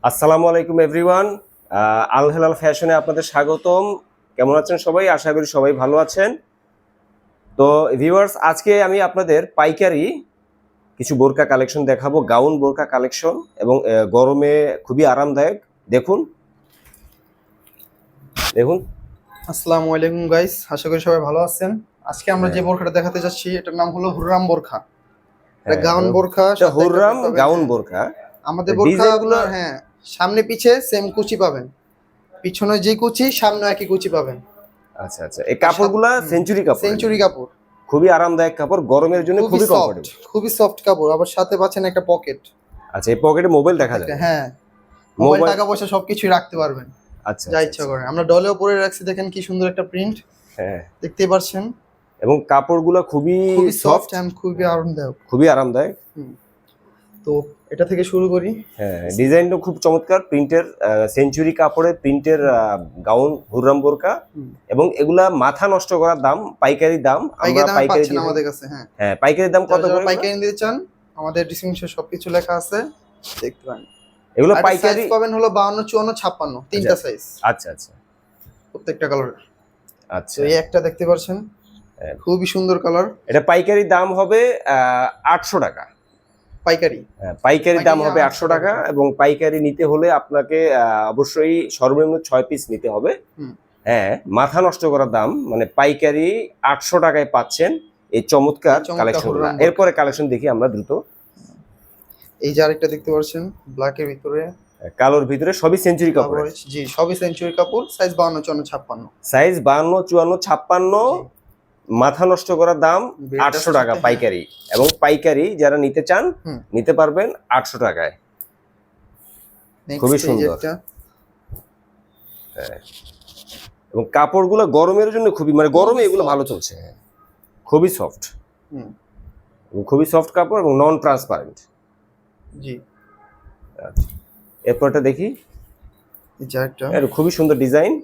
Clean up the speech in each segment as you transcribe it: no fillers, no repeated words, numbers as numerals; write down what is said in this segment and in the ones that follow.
আসসালামু আলাইকুম এভরিওয়ান। আল হেলাল ফ্যাশনে আপনাদের স্বাগতম। কেমন আছেন সবাই? আশা করি সবাই ভালো আছেন। তো ভিউয়ার্স, আজকে আমি আপনাদের পাইকারি কিছু বোরকা কালেকশন দেখাবো, গাউন বোরকা কালেকশন, এবং গরমে খুবই আরামদায়ক। দেখুন দেখুন। আসসালামু আলাইকুম গাইস, আশা করি সবাই ভালো আছেন। আজকে আমরা যে বোরখাটা দেখাতে যাচ্ছি এটার নাম হলো হুররাম বোরখা। এটা গাউন বোরখা, সাথে হুররাম একটা গাউন বোরখা। আমাদের বোরখা ডিজাইনগুলো আপনার সামনে পিছে সেম কুচি পাবেন, পিছনে যে কুচি সামনে একই কুচি পাবেন। আচ্ছা আচ্ছা, এই কাপড়গুলা সেঞ্চুরি কাপড়, সেঞ্চুরি কাপড়, খুবই আরামদায়ক কাপড়, গরমের জন্য খুবই কমফোর্টেবল, খুবই সফট কাপড়। আবার সাথে পাচ্ছেন একটা পকেট। আচ্ছা, এই পকেটে মোবাইল দেখা যায়? হ্যাঁ, মোবাইল, টাকা পয়সা সবকিছুই রাখতে পারবেন। আচ্ছা, যা ইচ্ছা করে। আমরা ডলেও পরে রাখছি, দেখেন কি সুন্দর একটা প্রিন্ট। হ্যাঁ, দেখতেই পাচ্ছেন। এবং কাপড়গুলো খুবই সফট এন্ড খুবই আরামদায়ক। খুবই আরামদায়ক। তো এটা থেকে শুরু করি। হ্যাঁ, ডিজাইনটা খুব চমৎকার, প্রিন্টের সেঞ্চুরি কাপড়ে প্রিন্টের গাউন হুররাম বোরকা, এবং এগুলা মাথা নষ্ট করার দাম, পাইকারি দাম। আমরা পাইকারি পাচ্ছেন আমাদের কাছে। হ্যাঁ, পাইকারি দাম কত করে? পাইকারি নিতে চান আমাদের ডিসক্রিপশনে সবকিছু লেখা আছে, দেখতে পারেন। এগুলো পাইকারি পাবেন হলো 52, 54, 56 তিনটা সাইজ। আচ্ছা আচ্ছা প্রত্যেকটা কালার। আচ্ছা, এই একটা দেখতে পাচ্ছেন, খুবই সুন্দর কালার। এটা পাইকারি দাম হবে 800 টাকা। পাইকারি পাইকারি দাম হবে 800 টাকা, এবং পাইকারি নিতে হলে আপনাকে অবশ্যই সর্বনিম্ন 6 পিস নিতে হবে। হ্যাঁ, মাথা নষ্ট করার দাম, মানে পাইকারি 800 টাকায় পাচ্ছেন এই চমৎকার কালেকশনগুলো। এরপরে কালেকশন দেখি আমরা দ্রুত। এই যে আরেকটা দেখতে পাচ্ছেন, ব্ল্যাকের ভিতরে, কালোর ভিতরে, সবই সেঞ্চুরি কাপড়। জি, সবই সেঞ্চুরি কাপড়। সাইজ 52, 54, 56। সাইজ 52, 54, 56। মাথা নষ্ট করার দাম 800 টাকা পাইকারি, এবং পাইকারি যারা নিতে চান নিতে পারবেন 800 টাকায়। খুবই সুন্দর। এবং কাপড়গুলো গরমের জন্য খুবই, মানে গরমে এগুলো ভালো চলছে। খুবই সফট, খুবই সফট কাপড়, এবং নন ট্রান্সপারেন্ট। জি, এরপরটা দেখি। এটা খুবই সুন্দর ডিজাইন।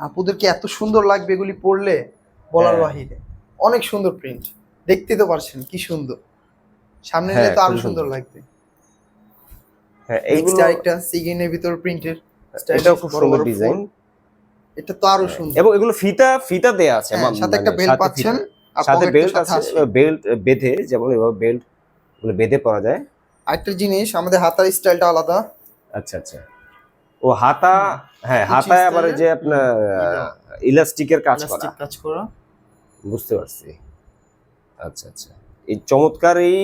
আপুদেরকে এত সুন্দর লাগবে এগুলি পরলে, বলার বাহিরে। অনেক সুন্দর প্রিন্ট, দেখতে তো পারছেন কি সুন্দর। সামনে নিলে তো আরো সুন্দর লাগবে। হ্যাঁ, এইগুলো আরেকটা সিগিনের ভিতর প্রিন্টের, এটাও খুব সুন্দর ডিজাইন। এটা তো আরো সুন্দর, এবং এগুলো ফিতা ফিতা দেয়া আছে, সাথে একটা বেল্ট পাচ্ছেন, সাথে বেল্ট আছে, বেল্ট বেঁধে, যেমন এভাবে বেল্ট গুলো বেঁধে পরা যায়। আরেকটা জিনিস, আমাদের হাতার স্টাইলটা আলাদা। আচ্ছা আচ্ছা, ও হাতা, হ্যাঁ, হাতায় আবার যে আপনার ইলাস্টিকের কাজ করা, বুঝতে পারছি। আচ্ছা আচ্ছা, এই চমৎকার এই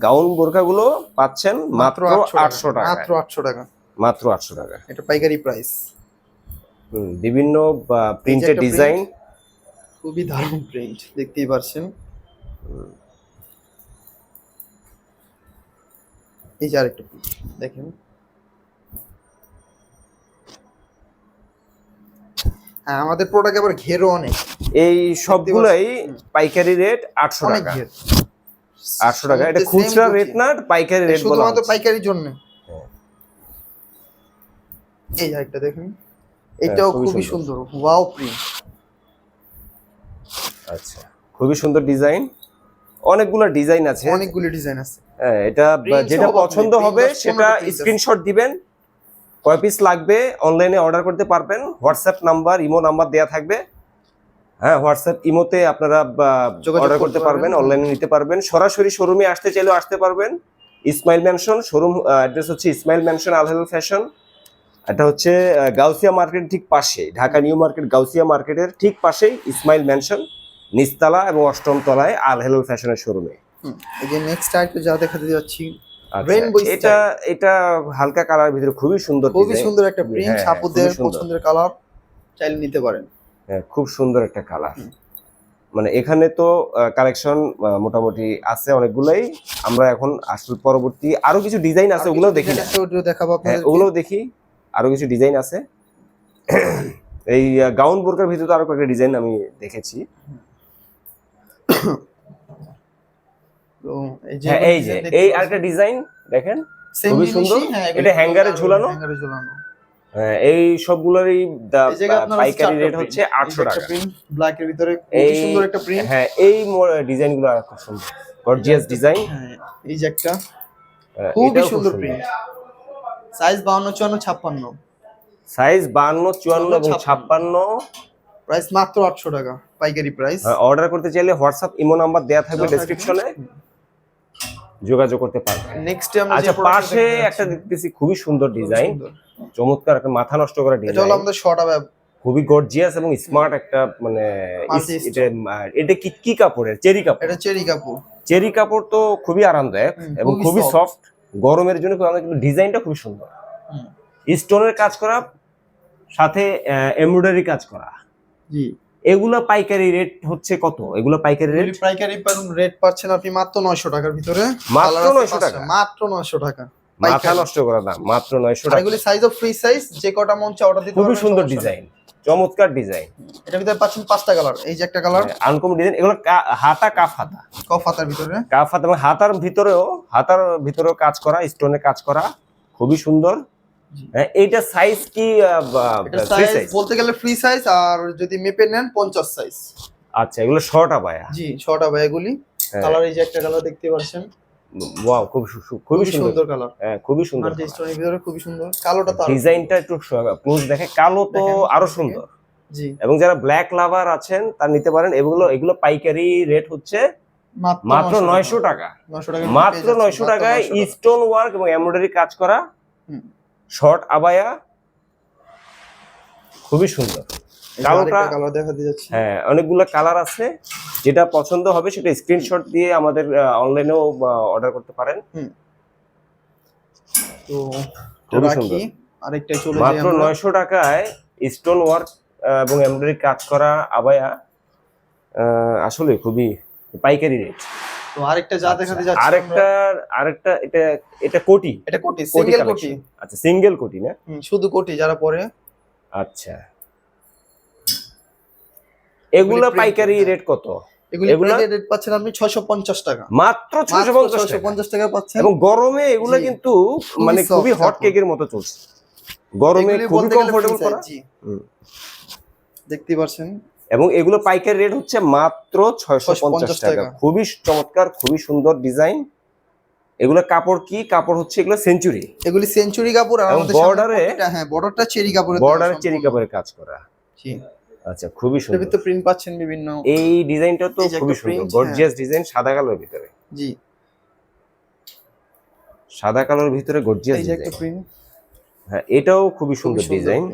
গাউন বোরকাগুলো পাচ্ছেন মাত্র 800 টাকা। মাত্র 800 টাকা, মাত্র 800 টাকা। এটা পাইকারি প্রাইস। বিভিন্ন প্রিন্টের ডিজাইন, খুবই দারুণ প্রিন্ট, দেখতেই পাচ্ছেন। এই যে আরেকটা দেখেন। হ্যাঁ, আমাদের প্রোডাক্ট আবার ঘেরও অনেক। এই সবগুলাই পাইকারি রেট 800 টাকা। 800 টাকা, এটা খুচরা রেট না, পাইকারি রেট বলা হচ্ছে, শুধুমাত্র পাইকারির জন্য। এই যে আরেকটা দেখেন, এটাও খুবই সুন্দর, ওয়াও প্রিন্ট। আচ্ছা, খুবই সুন্দর ডিজাইন। অনেকগুলো ডিজাইন আছে, হ্যাঁ, এটা যেটা পছন্দ হবে সেটা স্ক্রিনশট দিবেন। কয় পিস লাগবে অনলাইনে অর্ডার করতে পারবেন। হোয়াটসঅ্যাপ নাম্বার, ইমো নাম্বার দেয়া থাকবে। হ্যাঁ, হোয়াটসঅ্যাপ ইমোতে আপনারা অর্ডার করতে পারবেন, অনলাইনে নিতে পারবেন। সরাসরি শোরুমে আসতে চাইলেও আসতে পারবেন। ইসমাইল ম্যানশন শোরুম অ্যাড্রেস হচ্ছে ইসমাইল ম্যানশন আল হেলাল ফ্যাশন। এটা হচ্ছে গাউসিয়া মার্কেট ঠিক পাশে, ঢাকা নিউ মার্কেট গাউসিয়া মার্কেটের ঠিক পাশেই ইসমাইল ম্যানশন, নিচতলা এবং 8ম তলায় আল হেলাল ফ্যাশনের শোরুমে। এই যে নেক্সট আইটেম যা দেখাতে যাচ্ছি, এটা এটা হালকা কালারের ভিতরে খুবই সুন্দর, খুবই সুন্দর একটা প্রিন্ট, আপুদের পছন্দের কালার, চাইলে নিতে পারেন। হ্যাঁ, খুব সুন্দর একটা কালার। মানে এখানে তো কালেকশন মোটামুটি আছে অনেকগুলাই। আমরা এখন আসলে পরবর্তী আরো কিছু ডিজাইন আছে, ওগুলোও দেখি, দেখাবো আপনাদের, ওগুলোও দেখি। আরো কিছু ডিজাইন আছে। এই গাউন বোরকার ভিতরে তো আরো কয়েকটা ডিজাইন আমি দেখেছি। এই যে এই আরেকটা ডিজাইন দেখেন, খুবই সুন্দর। এটা হ্যাঙ্গারে ঝুলানো। হ্যাঁ, এই সবগুলোরই পাইকারি রেট হচ্ছে 800 টাকা। ব্ল্যাকের ভিতরে খুবই সুন্দর একটা প্রিন্ট। হ্যাঁ, এই ডিজাইনগুলো খুব সুন্দর, গর্জিয়াস ডিজাইন। এই যে একটা খুবই সুন্দর প্রিন্ট, সাইজ 52 54 56 সাইজ 52 54 এবং 56। প্রাইস মাত্র 800 টাকা পাইকারি প্রাইস। অর্ডার করতে চাইলে হোয়াটসঅ্যাপ ইমো নাম্বার দেয়া থাকবে ডেসক্রিপশনে, যোগাযোগ করতে পারবেন। নেক্সট আমরা আচ্ছা, পাশে একটা দেখতেছি খুবই সুন্দর ডিজাইন, চমৎকার একটা মাথা নষ্ট করা ডিজাইন। এটা হলো আমাদের শর্ট আবায়া, খুবই গর্জিয়াস এবং স্মার্ট একটা মানে এটা কি কাপড়ের? চেরি কাপড়। এটা চেরি কাপড়। চেরি কাপড় তো খুবই আরামদায়ক এবং খুবই সফট, গরমের জন্য খুব আরামদায়ক, কিন্তু ডিজাইনটা খুবই সুন্দর। স্টোনের কাজ করা, সাথে এমব্রয়ডারি কাজ করা। জি, এগুলা পাইকারি রেট হচ্ছে কত? এগুলা পাইকারি রেট পাচ্ছেন আপনি মাত্র 900 টাকার ভিতরে। মাত্র 900 টাকা, মাত্র 900 টাকা। মাথা নষ্ট করা দাম, মাত্র 900 টাকা। এগুলি সাইজও ফ্রি সাইজ, যে কটা মন চাই অর্ডার দিতে পারবেন। খুবই সুন্দর ডিজাইন, চমৎকার ডিজাইন। এটার ভিতরে পাচ্ছেন 5টা কালার। এই যে একটা কালার আনকমন ডিজাইন। এগুলো হাতা, কাফ হাতা, কফ হাতার ভিতরে, কাফ হাতা এবং হাতার ভিতরেও কাজ করা, স্টোনে কাজ করা, খুবই সুন্দর। এইটা সাইজ কি? এটা সাইজ বলতে গেলে ফ্রি সাইজ, আর যদি মেপে নেন 50 সাইজ। আচ্ছা, এগুলো শর্ট আবায়া। জি, শর্ট আবায়া গুলি। কালার এই যে একটা কালার দেখতে পাচ্ছেন, ওয়াও, খুবই সুন্দর কালার। হ্যাঁ, খুবই সুন্দর। আর স্টোনের ভিতরে খুবই সুন্দর। কালোটা তো ডিজাইনটা একটু ক্লোজ দেখে, কালো তো আরো সুন্দর। জি, এবং যারা ব্ল্যাক লাভার আছেন তারা নিতে পারেন। এগুলো পাইকারি রেট হচ্ছে মাত্র 900 টাকা। মাত্র 900 টাকায় স্টোন ওয়ার্ক এবং এমব্রয়ডারি কাজ করা শর্ট আবায়া, খুবই সুন্দর। কালোটা কালার দেখা যাচ্ছে। হ্যাঁ, অনেকগুলো কালার আছে, যেটা পছন্দ হবে সেটা স্ক্রিনশট দিয়ে আমাদের অনলাইনেও অর্ডার করতে পারেন। তো খুবই সুন্দর। আরেকটা চলে যাই মাত্র 900 টাকায় স্টোন ওয়ার্ক এবং এমব্রয়ডারি কাজ করা আবায়া, আসলে খুবই পাইকারি রেট। তো আরেকটা যা দেখাতে যাচ্ছে, আরেকটা এটা কোটি। এটা কোটি, সিঙ্গেল কোটি। আচ্ছা, সিঙ্গেল কোটি না, শুধু কোটি যারা পরে। আচ্ছা, এগুলা পাইকারি রেট কত? এগুলা রেট পাচ্ছেন আপনি 650 টাকা। মাত্র 650 টাকা পাচ্ছেন। এবং গরমে এগুলা কিন্তু মানে খুবই হট কেকের মতো চলছে, গরমে খুবই কমফোর্টেবল করা। দেখতে পাচ্ছেন। এবং এগুলো পাইকারি রেট হচ্ছে মাত্র 650 টাকা। খুবই চমৎকার, খুবই সুন্দর ডিজাইন। এগুলো কাপড় কি? কাপড় হচ্ছে এগুলো সেঞ্চুরি। এগুলি সেঞ্চুরি কাপড়, আর আমাদের বর্ডারে বর্ডারটা চেরি কাপড়ের, বর্ডারে চেরি কাপড়ের কাজ করা। জি, আচ্ছা, খুবই সুন্দর। এর ভিতরে প্রিন্ট পাচ্ছেন বিভিন্ন। এই ডিজাইনটা তো খুবই সুন্দর, গর্জিয়াস ডিজাইন, সাদা কালোর ভিতরে। জি, সাদা কালোর ভিতরে গর্জিয়াস ডিজাইন। একটা প্রিন্ট। হ্যাঁ, এটাও খুবই সুন্দর ডিজাইন।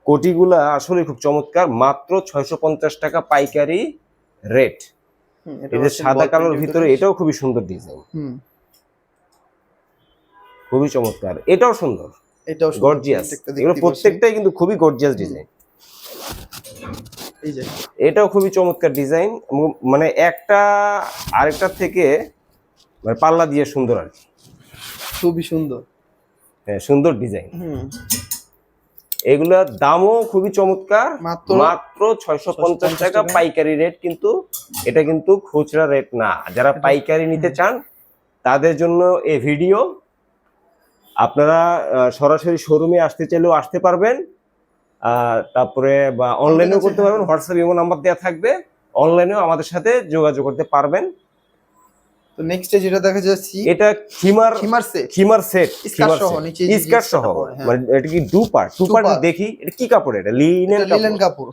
কোটিগুলা আসলে খুব চমৎকার, মাত্র 650 টাকা পাইকারি রেট। এটা সাদা কালোর ভিতরে, এটাও খুবই সুন্দর ডিজাইন, খুবই চমৎকার। এটাও সুন্দর, এটাও গর্জিয়াস। এগুলো প্রত্যেকটাই কিন্তু খুবই গর্জিয়াস ডিজাইন। এই যে এটাও খুবই চমৎকার ডিজাইন, মানে একটা আরেকটার থেকে মানে পাল্লা দিয়ে সুন্দর আর কি, খুবই সুন্দর। হ্যাঁ, সুন্দর ডিজাইন। এগুলোর দামও খুবই চমৎকার, মাত্র 650 টাকা পাইকারি রেট। কিন্তু এটা কিন্তু খুচরা রেট না। যারা পাইকারি নিতে চান তাদের জন্য এই ভিডিও। আপনারা সরাসরি শোরুমে আসতে চাইলেও আসতে পারবেন, তারপরে বা অনলাইনেও করতে পারবেন। হোয়াটসঅ্যাপ ইমো নাম্বার দেওয়া থাকবে, অনলাইনেও আমাদের সাথে যোগাযোগ করতে পারবেন। তো নেক্সট যেটা দেখা যাচ্ছে, এটা খিমার সেট স্কার্ট সহ। মানে এটা কি টু পার্ট দেখি, এটা কি কাপড়? এটা লিনেন কাপড়।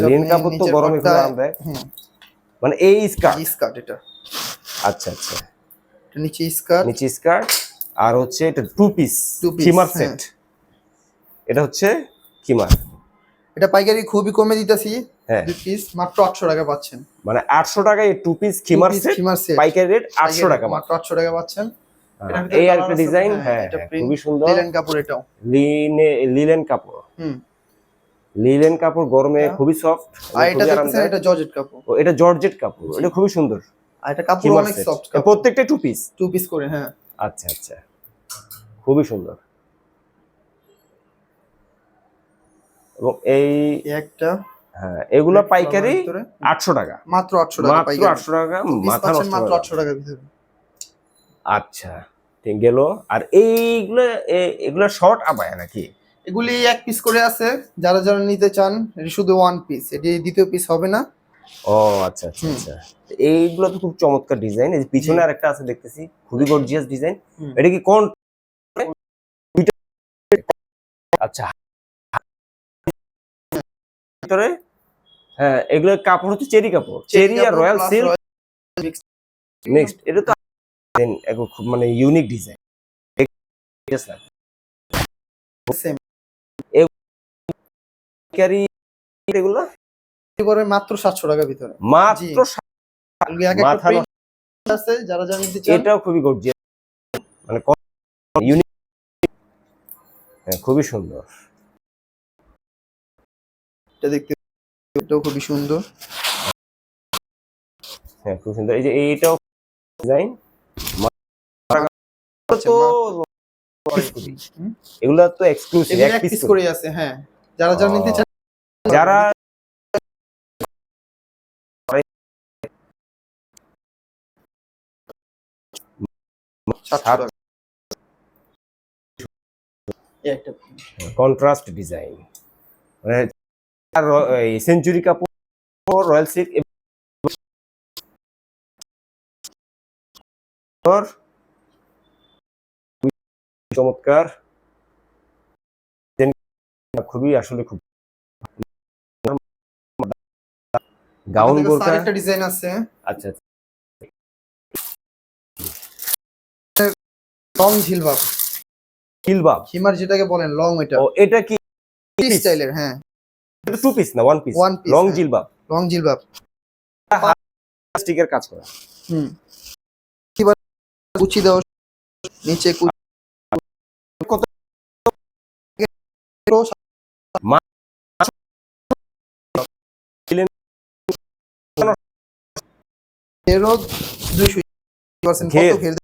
লিনেন কাপড় তো গরমে খুব আরামদায়ক। মানে এই স্কার্ট এটা। আচ্ছা, এটা নিচে স্কার্ট, আর হচ্ছে এটা টু পিস খিমার সেট। এটা হচ্ছে খিমার। এটা পাইকারি খুবই কমে দিতেছি। হ্যাঁ, 2 পিস মাত্র 800 টাকা পাচ্ছেন। মানে 800 টাকায় টু পিস খিমার সেট পাইকারি রেট 800 টাকা, মাত্র 800 টাকা পাচ্ছেন। এই আরেকটা ডিজাইন। হ্যাঁ, খুবই সুন্দর লিনেন কাপড়। এটাও লিনেন কাপড়। লিনেন কাপড় গরমে খুবই সফট। আর এটা দেখছেন, এটা জর্জেট কাপড়। ও, এটা জর্জেট কাপড়, এটা খুবই সুন্দর। আর এটা কাপড় অনেক সফট, প্রত্যেকটা টু পিস করে। হ্যাঁ, আচ্ছা, খুবই সুন্দর। এবং এই একটা, হ্যাঁ, এগুলো পাইকারি 800 টাকা, মাত্র 800 টাকা মাত্র 800 টাকা। মাথা নষ্ট, মাত্র 800 টাকার ভিতরে। আচ্ছা, ঠিক গেল। আর এগুলো শর্ট আবায়া নাকি? এগুলি এক পিস করে আছে। যারা নিতে চান, এটা শুধু ওয়ান পিস, এটি দ্বিতীয় পিস হবে না। ও আচ্ছা। এইগুলো তো খুব চমৎকার ডিজাইন। এই পিছনে আরেকটা আছে দেখতেছি, খুবই গর্জিয়াস ডিজাইন। এটা কি কোন আচ্ছা, ভিতরে হ্যাঁ, এগুলোর কাপড় হচ্ছে চেরি কাপড়, চেরি আর রয়্যাল সিল্ক নেক্সট। এটা তো খুব মানে ইউনিক ডিজাইন। এগুলো করে মাত্র 700 টাকার ভিতরে, মাত্র মাথা আছে যারা জানতে চান। এটাও খুবই গর্জিয়াস, মানে ইউনিক, খুবই সুন্দর। এটা দেখতে, এটাও খুবই সুন্দর। হ্যাঁ, খুব সুন্দর। এই যে এইটাও ডিজাইন, তো এগুলা তো এক্সক্লুসিভ, এক পিস করে আছে। হ্যাঁ, যারা যারা নিতে চান, যারা কন্ট্রাস্ট ডিজাইন, মানে সেঞ্চুরি কাপড়, রয়্যাল সিল্ক, চমৎকার, খুবই আসলে খুব গাউন বোরকা একটা ডিজাইন আছে। আচ্ছা, লং ঝিলবাব, খিলবাব হিমার যেটাকে বলেন লং, এটা ও এটা কি স্টাইলের। হ্যাঁ, এটা টু পিস না ওয়ান পিস, লং জিলবাব, লং জিলবাব প্লাস্টিকের কাজ করা। কি বলে, কুচি দাও নিচে, কত এরও 200% কত ঘের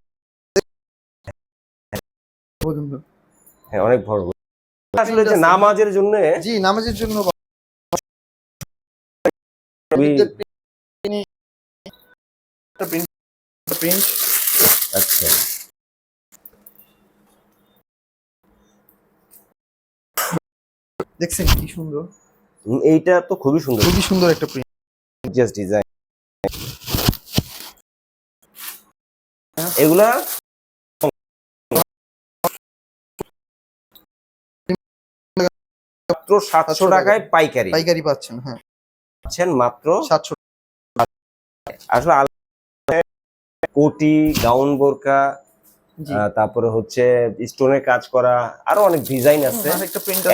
পর্যন্ত। হ্যাঁ, অনেক বড়। আসলে যে নামাজের জন্য, জি নামাজের জন্য প্রিন্ট। আচ্ছা, দেখছেন কি সুন্দর, এইটা তো খুবই সুন্দর, খুবই সুন্দর একটা প্রিন্ট, জাস্ট ডিজাইন। এগুলা মাত্র 700 টাকায় পাইকারি পাইকারি পাচ্ছেন। হ্যাঁ, পাচ্ছেন মাত্র 700। আসলে কোটি, গাউন বোরকা, তারপরে হচ্ছে স্টোনের কাজ করা, আরো অনেক ডিজাইন আছে।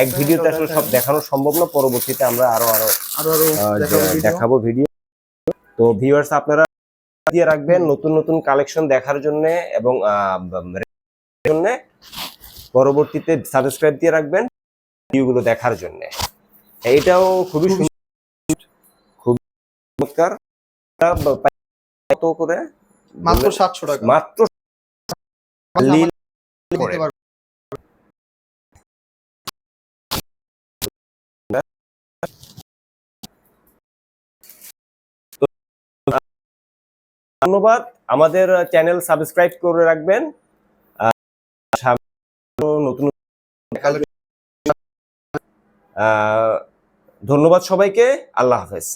এক ভিডিওতে আসলে সব দেখানো সম্ভব না, পরবর্তীতে আমরা আরো দেখাবো ভিডিও। তো ভিউয়ার্স, আপনারা দিয়ে রাখবেন নতুন নতুন কালেকশন দেখার জন্য, এবং পরবর্তীতে সাবস্ক্রাইব দিয়ে রাখবেন ভিডিওগুলো দেখার জন্য। এটাও খুবই সুন্দর, খুবই চমৎকার। কত করে? মাত্র 700 টাকা, মাত্র। ধন্যবাদ, আমাদের চ্যানেল সাবস্ক্রাইব করে রাখবেন। নতুন ধন্যবাদ সবাইকে, আল্লাহ হাফেজ।